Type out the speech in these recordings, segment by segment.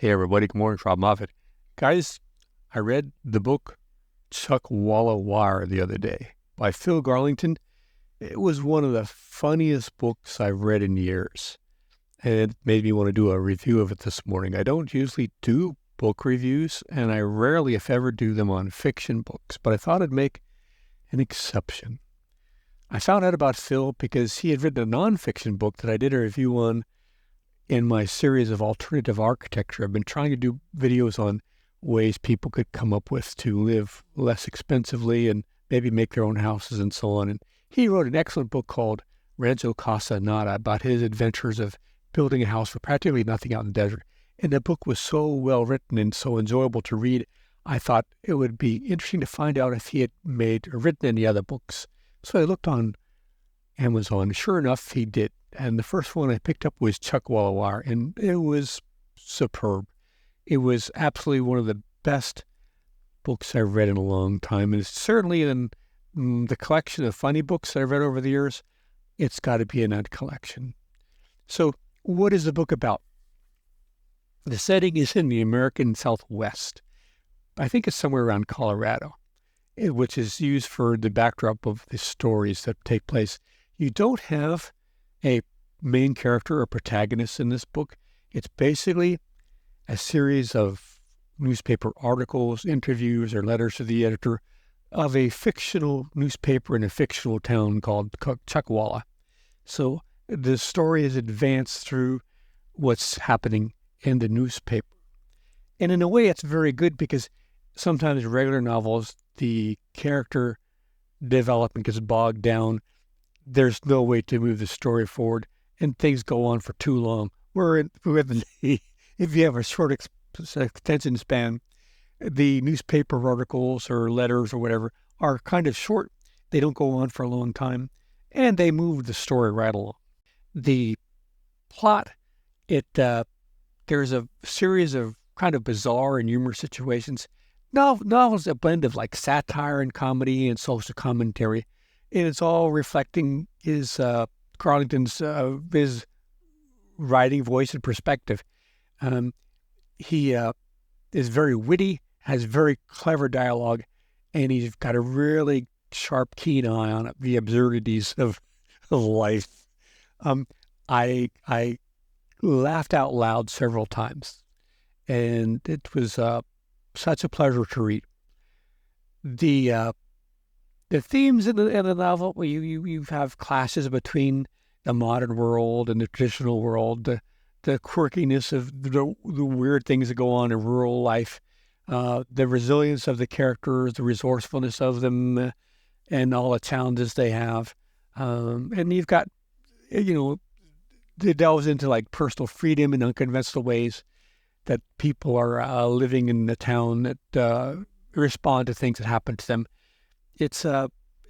Hey everybody, good morning, Robb Moffat. Guys, I read the book Chuckwalla the other day by Phil Garlington. It was one of the funniest books I've read in years, and it made me want to do a review of it this morning. I don't usually do book reviews, and I rarely, if ever, do them on fiction books, but I thought I'd make an exception. I found out about Phil because he had written a nonfiction book that I did a review on in my series of alternative architecture. I've been trying to do videos on ways people could come up with to live less expensively and maybe make their own houses and so on. And he wrote an excellent book called Rancho Casa Nada about his adventures of building a house for practically nothing out in the desert. And the book was so well written and so enjoyable to read, I thought it would be interesting to find out if he had made or written any other books. So I looked on Amazon. Sure enough, he did. And the first one I picked up was Chuckwalla, and it was superb. It was absolutely one of the best books I've read in a long time. And it's certainly in the collection of funny books that I've read over the years, it's got to be in that collection. So what is the book about? The setting is in the American Southwest. I think it's somewhere around Colorado, which is used for the backdrop of the stories that take place. You don't have a main character or protagonist in this book. It's basically a series of newspaper articles, interviews, or letters to the editor of a fictional newspaper in a fictional town called Chuckwalla. So the story is advanced through what's happening in the newspaper. And in a way, it's very good because sometimes regular novels, the character development gets bogged down. There's no way to move the story forward, and things go on for too long. If you have a short attention span, the newspaper articles or letters or whatever are kind of short. They don't go on for a long time, and they move the story right along. The plot, there's a series of kind of bizarre and humorous situations. Novels a blend of like satire and comedy and social commentary. And it's all reflecting his Garlington's his writing voice and perspective. He is very witty, has very clever dialogue, and he's got a really sharp, keen eye on the absurdities of life. I laughed out loud several times, and it was such a pleasure to read. The themes in the novel, you have clashes between the modern world and the traditional world, the quirkiness of the weird things that go on in rural life, the resilience of the characters, the resourcefulness of them, and all the challenges they have. And you've got, it delves into like personal freedom in unconventional ways that people are living in the town that respond to things that happen to them. It's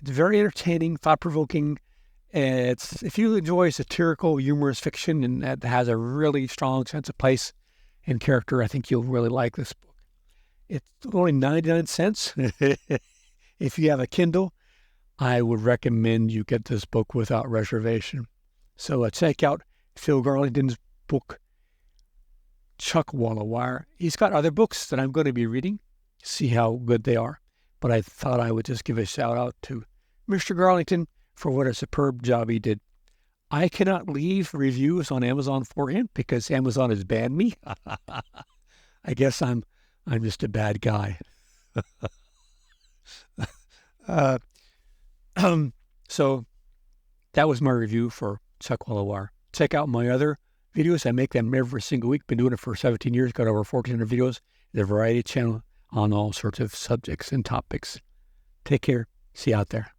very entertaining, thought-provoking. If you enjoy satirical, humorous fiction and that has a really strong sense of place and character, I think you'll really like this book. It's only 99 cents. If you have a Kindle, I would recommend you get this book without reservation. So check out Phil Garlington's book, Chuckwalla. He's got other books that I'm going to be reading, see how good they are. But I thought I would just give a shout out to Mr. Garlington for what a superb job he did. I cannot leave reviews on Amazon for him because Amazon has banned me. I guess I'm just a bad guy. So that was my review for Chuckwalla. Check out my other videos. I make them every single week. Been doing it for 17 years. Got over 1,400 videos. The Variety channel on all sorts of subjects and topics. Take care. See you out there.